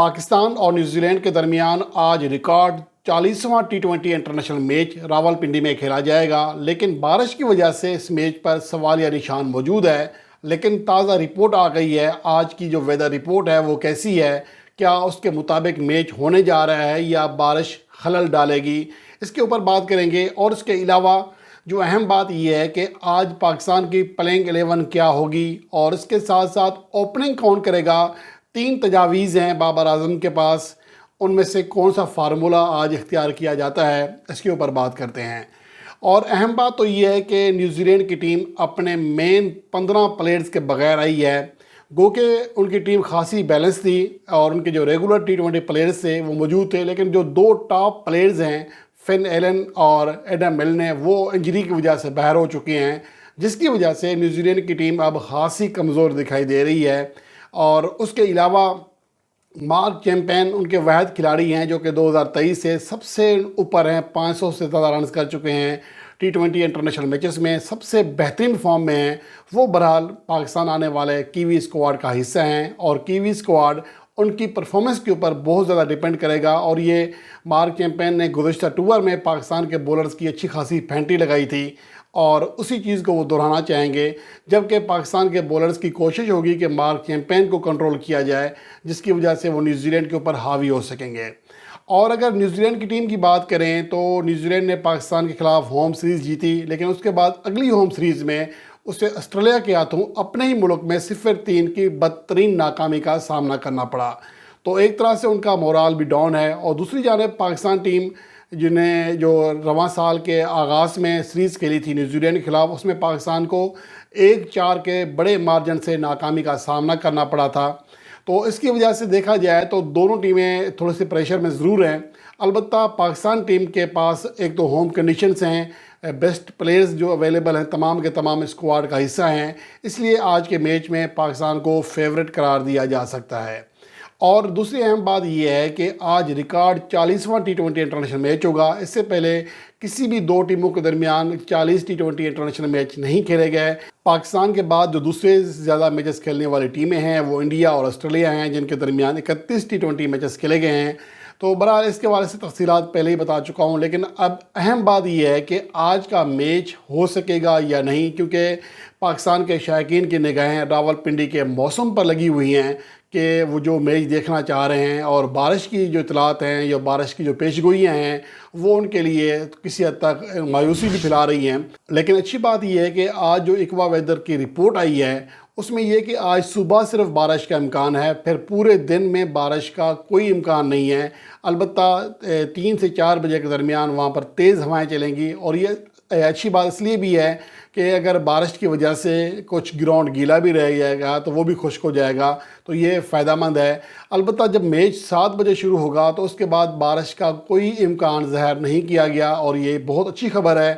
پاکستان اور New Zealand کے درمیان آج ریکارڈ 40واں ٹی20 انٹرنیشنل میچ راولپنڈی میں کھیلا جائے گا، لیکن بارش کی وجہ سے اس میچ پر سوالیہ نشان موجود ہے۔ لیکن تازہ رپورٹ آ گئی ہے، آج کی جو ویدر رپورٹ ہے وہ کیسی ہے؟ کیا اس کے مطابق میچ ہونے جا رہا ہے یا بارش خلل ڈالے گی؟ اس کے اوپر بات کریں گے۔ اور اس کے علاوہ جو اہم بات یہ ہے کہ آج پاکستان کی پلینگ 11 کیا ہوگی، اور اس کے ساتھ ساتھ اوپننگ کون کرے گا۔ 3 تجاویز ہیں بابر اعظم کے پاس، ان میں سے کون سا فارمولہ آج اختیار کیا جاتا ہے، اس کے اوپر بات کرتے ہیں۔ اور اہم بات تو یہ ہے کہ نیوزی لینڈ کی ٹیم اپنے مین 15 پلیئرز کے بغیر آئی ہے، گو کہ ان کی ٹیم خاصی بیلنس تھی اور ان کے جو ریگولر ٹی20 پلیئرز تھے وہ موجود تھے، لیکن جو 2 ٹاپ پلیئرز ہیں فن ایلن اور ایڈم ملنے، وہ انجری کی وجہ سے باہر ہو چکے ہیں، جس کی وجہ سے نیوزی لینڈ کی ٹیم اب خاصی کمزور دکھائی دے رہی ہے۔ اور اس کے علاوہ مارک چیمپئن ان کے واحد کھلاڑی ہیں جو کہ 2023 سے سب سے اوپر ہیں، 500 سے زیادہ رنز کر چکے ہیں ٹی20 انٹرنیشنل میچز میں، سب سے بہترین فارم میں ہیں۔ وہ بہرحال پاکستان آنے والے کیوی اسکواڈ کا حصہ ہیں، اور کیوی اسکواڈ ان کی پرفارمنس کے اوپر بہت زیادہ ڈیپینڈ کرے گا۔ اور یہ مارک چیمپئن نے گزشتہ ٹور میں پاکستان کے بولرز کی اچھی خاصی پینٹی لگائی تھی، اور اسی چیز کو وہ دہرانا چاہیں گے، جبکہ پاکستان کے بولرز کی کوشش ہوگی کہ مارک چیمپئن کو کنٹرول کیا جائے، جس کی وجہ سے وہ نیوزی لینڈ کے اوپر حاوی ہو سکیں گے۔ اور اگر نیوزی لینڈ کی ٹیم کی بات کریں تو نیوزی لینڈ نے پاکستان کے خلاف ہوم سیریز جیتی، لیکن اس کے بعد اگلی ہوم سیریز میں اسے آسٹریلیا کے ہاتھوں اپنے ہی ملک میں 0-3 کی بدترین ناکامی کا سامنا کرنا پڑا۔ تو ایک طرح سے ان کا مورال بھی ڈاؤن ہے۔ اور دوسری جانب پاکستان ٹیم جنہیں جو رواں سال کے آغاز میں سیریز کھیلی تھی نیوزی لینڈ کے خلاف، اس میں پاکستان کو 1-4 کے بڑے مارجن سے ناکامی کا سامنا کرنا پڑا تھا۔ تو اس کی وجہ سے دیکھا جائے تو دونوں ٹیمیں تھوڑے سے پریشر میں ضرور ہیں۔ البتہ پاکستان ٹیم کے پاس ایک تو ہوم کنڈیشنز ہیں، بیسٹ پلیئرز جو اویلیبل ہیں تمام کے تمام اسکواڈ کا حصہ ہیں، اس لیے آج کے میچ میں پاکستان کو فیورٹ قرار دیا جا سکتا ہے۔ اور دوسری اہم بات یہ ہے کہ آج ریکارڈ 40واں ٹی20 انٹرنیشنل میچ ہوگا۔ اس سے پہلے کسی بھی 2 ٹیموں کے درمیان 40 ٹی20 انٹرنیشنل میچ نہیں کھیلے گئے۔ پاکستان کے بعد جو دوسرے زیادہ میچز کھیلنے والی ٹیمیں ہیں وہ انڈیا اور آسٹریلیا ہیں، جن کے درمیان 31 ٹی20 میچز کھیلے گئے ہیں۔ تو بہرحال اس کے بارے سے تفصیلات پہلے ہی بتا چکا ہوں، لیکن اب اہم بات یہ ہے کہ آج کا میچ ہو سکے گا یا نہیں، کیونکہ پاکستان کے شائقین کی نگاہیں راولپنڈی کے موسم پر لگی ہوئی ہیں کہ وہ جو میچ دیکھنا چاہ رہے ہیں، اور بارش کی جو اطلاعات ہیں یا بارش کی جو پیش گوئیاں ہیں وہ ان کے لیے کسی حد تک مایوسی بھی پھیلا رہی ہیں۔ لیکن اچھی بات یہ ہے کہ آج جو ایکوا ویدر کی رپورٹ آئی ہے اس میں یہ کہ آج صبح صرف بارش کا امکان ہے، پھر پورے دن میں بارش کا کوئی امکان نہیں ہے۔ البتہ 3 سے 4 بجے کے درمیان وہاں پر تیز ہوائیں چلیں گی، اور یہ اچھی بات اس لیے بھی ہے کہ اگر بارش کی وجہ سے کچھ گراؤنڈ گیلا بھی رہ جائے گا تو وہ بھی خشک ہو جائے گا، تو یہ فائدہ مند ہے۔ البتہ جب میچ 7 بجے شروع ہوگا تو اس کے بعد بارش کا کوئی امکان ظاہر نہیں کیا گیا، اور یہ بہت اچھی خبر ہے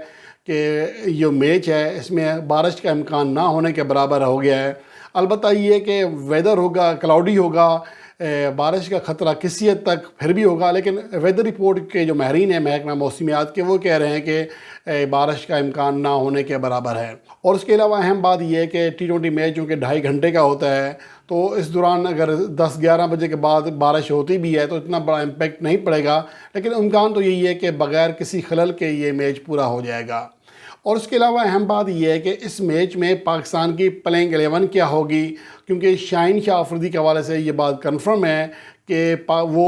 کہ یہ میچ ہے اس میں بارش کا امکان نہ ہونے کے برابر ہو گیا ہے۔ البتہ یہ کہ ویدر ہوگا کلاؤڈی ہوگا، بارش کا خطرہ کسی حد تک پھر بھی ہوگا، لیکن ویدر رپورٹ کے جو ماہرین ہیں محکمہ موسمیات کے، وہ کہہ رہے ہیں کہ بارش کا امکان نہ ہونے کے برابر ہے۔ اور اس کے علاوہ اہم بات یہ ہے کہ ٹی20 میچ جو کہ 2.5 گھنٹے کا ہوتا ہے، تو اس دوران اگر 10-11 بجے کے بعد بارش ہوتی بھی ہے تو اتنا بڑا امپیکٹ نہیں پڑے گا، لیکن امکان تو یہی ہے کہ بغیر کسی خلل کے یہ میچ پورا ہو جائے گا۔ اور اس کے علاوہ اہم بات یہ ہے کہ اس میچ میں پاکستان کی پلینگ 11 کیا ہوگی، کیونکہ شاہین شاہ آفریدی کے حوالے سے یہ بات کنفرم ہے کہ وہ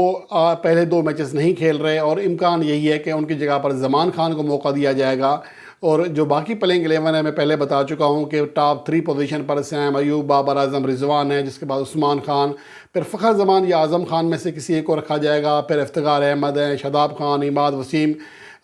پہلے 2 میچز نہیں کھیل رہے، اور امکان یہی ہے کہ ان کی جگہ پر زمان خان کو موقع دیا جائے گا۔ اور جو باقی پلینگ 11 ہے میں پہلے بتا چکا ہوں کہ ٹاپ 3 پوزیشن پر سیم ایوب، بابر اعظم، رضوان ہے، جس کے بعد عثمان خان، پھر فخر زمان یا اعظم خان میں سے کسی ایک کو رکھا جائے گا، پھر افتخار احمد ہیں، شاداب خان، عماد وسیم،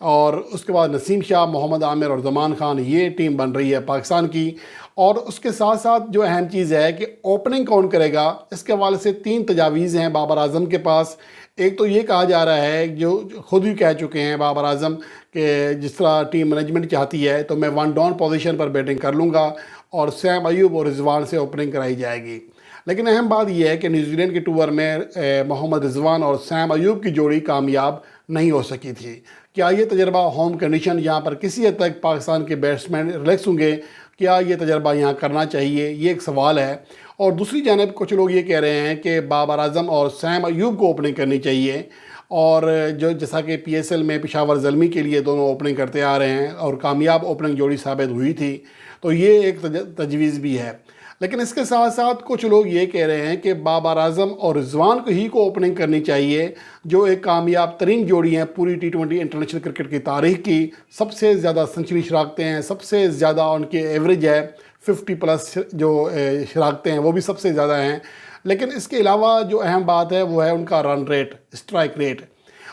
اور اس کے بعد نسیم شاہ، محمد عامر اور زمان خان۔ یہ ٹیم بن رہی ہے پاکستان کی۔ اور اس کے ساتھ ساتھ جو اہم چیز ہے کہ اوپننگ کون کرے گا، اس کے حوالے سے 3 تجاویز ہیں بابر اعظم کے پاس۔ ایک تو یہ کہا جا رہا ہے، جو خود ہی کہہ چکے ہیں بابر اعظم، کہ جس طرح ٹیم مینجمنٹ چاہتی ہے تو میں 1 ڈاؤن پوزیشن پر بیٹنگ کر لوں گا، اور سیم ایوب اور رضوان سے اوپننگ کرائی جائے گی۔ لیکن اہم بات یہ ہے کہ نیوزی لینڈ کے ٹور میں محمد رضوان اور سیم ایوب کی جوڑی کامیاب نہیں ہو سکی تھی۔ کیا یہ تجربہ ہوم کنڈیشن یہاں پر کسی حد تک پاکستان کے بیٹسمین ریلیکس ہوں گے؟ کیا یہ تجربہ یہاں کرنا چاہیے؟ یہ ایک سوال ہے۔ اور دوسری جانب کچھ لوگ یہ کہہ رہے ہیں کہ بابر اعظم اور سیم ایوب کو اوپننگ کرنی چاہیے، اور جیسا کہ پی ایس ایل میں پشاور زلمی کے لیے دونوں اوپننگ کرتے آ رہے ہیں اور کامیاب اوپننگ جوڑی ثابت ہوئی تھی، تو یہ ایک تجویز بھی ہے۔ لیکن اس کے ساتھ ساتھ کچھ لوگ یہ کہہ رہے ہیں کہ بابر اعظم اور رضوان کو ہی کو اوپننگ کرنی چاہیے، جو ایک کامیاب ترین جوڑی ہیں پوری T20 انٹرنیشنل کرکٹ کی تاریخ کی، سب سے زیادہ سنچری شراکتیں ہیں، سب سے زیادہ ان کی ایوریج ہے 50+ جو شراکتیں ہیں وہ بھی سب سے زیادہ ہیں۔ لیکن اس کے علاوہ جو اہم بات ہے وہ ہے ان کا رن ریٹ، اسٹرائک ریٹ،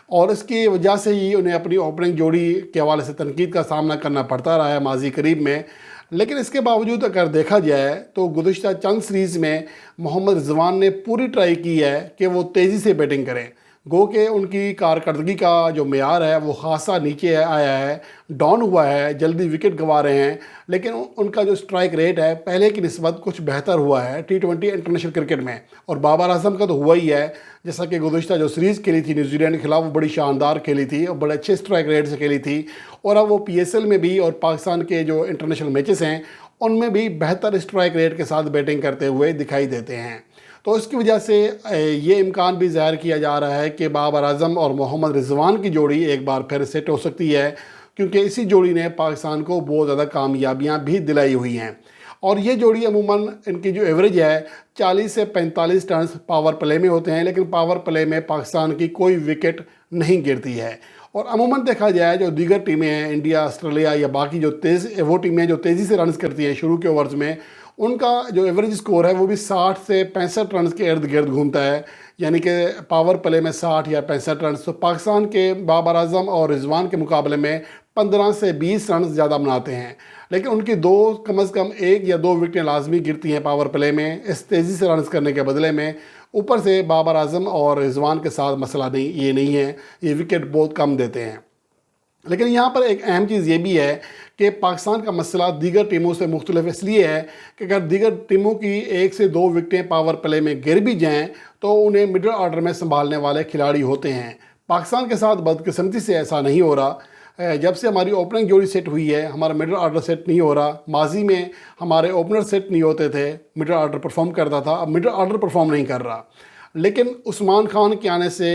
اور اس کی وجہ سے ہی انہیں اپنی اوپننگ جوڑی کے حوالے سے تنقید کا سامنا کرنا پڑتا رہا ہے ماضی قریب میں۔ لیکن اس کے باوجود اگر دیکھا جائے تو گزشتہ چند سیریز میں محمد رضوان نے پوری ٹرائی کی ہے کہ وہ تیزی سے بیٹنگ کریں، گو کہ ان کی کارکردگی کا جو معیار ہے وہ خاصا نیچے آیا ہے، ڈاؤن ہوا ہے، جلدی وکٹ گنوا رہے ہیں، لیکن ان کا جو سٹرائک ریٹ ہے پہلے کی نسبت کچھ بہتر ہوا ہے T20 انٹرنیشنل کرکٹ میں۔ اور بابر اعظم کا تو ہوا ہی ہے، جیسا کہ گزشتہ جو سیریز کھیلی تھی نیوزی لینڈ کے خلاف وہ بڑی شاندار کھیلی تھی اور بڑے اچھے سٹرائک ریٹ سے کھیلی تھی، اور اب وہ پی ایس ایل میں بھی اور پاکستان کے جو انٹرنیشنل میچز ہیں ان میں بھی بہتر سٹرائک ریٹ کے ساتھ بیٹنگ کرتے ہوئے دکھائی دیتے ہیں۔ تو اس کی وجہ سے یہ امکان بھی ظاہر کیا جا رہا ہے کہ بابر اعظم اور محمد رضوان کی جوڑی ایک بار پھر سیٹ ہو سکتی ہے، کیونکہ اسی جوڑی نے پاکستان کو بہت زیادہ کامیابیاں بھی دلائی ہوئی ہیں۔ اور یہ جوڑی عموماً ان کی جو ایوریج ہے 40 سے 45 رنز پاور پلے میں ہوتے ہیں، لیکن پاور پلے میں پاکستان کی کوئی وکٹ نہیں گرتی ہے۔ اور عموماً دیکھا جائے جو دیگر ٹیمیں ہیں، انڈیا، آسٹریلیا یا باقی جو وہ ٹیمیں جو تیزی سے رنز کرتی ہیں شروع کے اوورز میں، ان کا جو ایوریج سکور ہے وہ بھی 60 سے 65 رنز کے ارد گرد گھومتا ہے، یعنی کہ پاور پلے میں 60 یا 65 رنز۔ تو پاکستان کے بابر اعظم اور رضوان کے مقابلے میں 15 سے 20 رنز زیادہ بناتے ہیں، لیکن ان کی کم از کم 1 یا 2 وکٹیں لازمی گرتی ہیں پاور پلے میں اس تیزی سے رنز کرنے کے بدلے میں۔ اوپر سے بابر اعظم اور رضوان کے ساتھ مسئلہ یہ نہیں ہے، یہ وکٹ بہت کم دیتے ہیں۔ لیکن یہاں پر ایک اہم چیز یہ بھی ہے کہ پاکستان کا مسئلہ دیگر ٹیموں سے مختلف اس لیے ہے کہ اگر دیگر ٹیموں کی 1 سے 2 وکٹیں پاور پلے میں گر بھی جائیں تو انہیں مڈل آرڈر میں سنبھالنے والے کھلاڑی ہوتے ہیں۔ پاکستان کے ساتھ بدقسمتی سے ایسا نہیں ہو رہا۔ جب سے ہماری اوپننگ جوڑی سیٹ ہوئی ہے ہمارا مڈل آرڈر سیٹ نہیں ہو رہا۔ ماضی میں ہمارے اوپنر سیٹ نہیں ہوتے تھے، مڈل آرڈر پرفارم کرتا تھا، اب مڈل آرڈر پرفارم نہیں کر رہا۔ لیکن عثمان خان کے آنے سے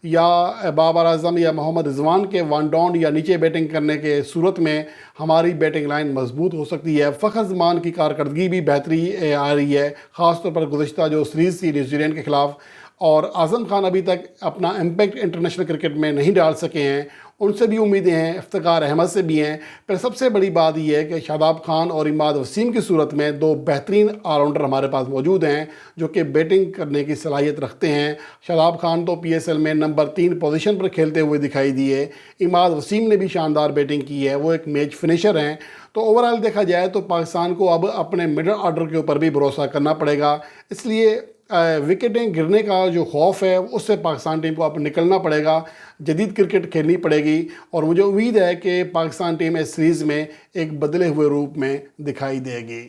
یا بابر اعظم یا محمد رضوان کے ون ڈاؤن یا نیچے بیٹنگ کرنے کے صورت میں ہماری بیٹنگ لائن مضبوط ہو سکتی ہے۔ فخر زمان کی کارکردگی بھی بہتری آ رہی ہے، خاص طور پر گزشتہ جو سیریز تھی نیوزی لینڈ کے خلاف، اور اعظم خان ابھی تک اپنا امپیکٹ انٹرنیشنل کرکٹ میں نہیں ڈال سکے ہیں، ان سے بھی امیدیں ہیں، افتخار احمد سے بھی ہیں۔ پھر سب سے بڑی بات یہ ہے کہ شاداب خان اور عماد وسیم کی صورت میں 2 بہترین آل راؤنڈر ہمارے پاس موجود ہیں جو کہ بیٹنگ کرنے کی صلاحیت رکھتے ہیں۔ شاداب خان تو پی ایس ایل میں نمبر 3 پوزیشن پر کھیلتے ہوئے دکھائی دیے، عماد وسیم نے بھی شاندار بیٹنگ کی ہے، وہ ایک میچ فنیشر ہیں۔ تو اوورآل دیکھا جائے تو پاکستان کو اب اپنے مڈل آرڈر کے اوپر بھی بھروسہ کرنا پڑے گا، اس لیے وکٹیں گرنے کا جو خوف ہے اس سے پاکستان ٹیم کو اب نکلنا پڑے گا، جدید کرکٹ کھیلنی پڑے گی، اور مجھے امید ہے کہ پاکستان ٹیم اس سیریز میں ایک بدلے ہوئے روپ میں دکھائی دے گی۔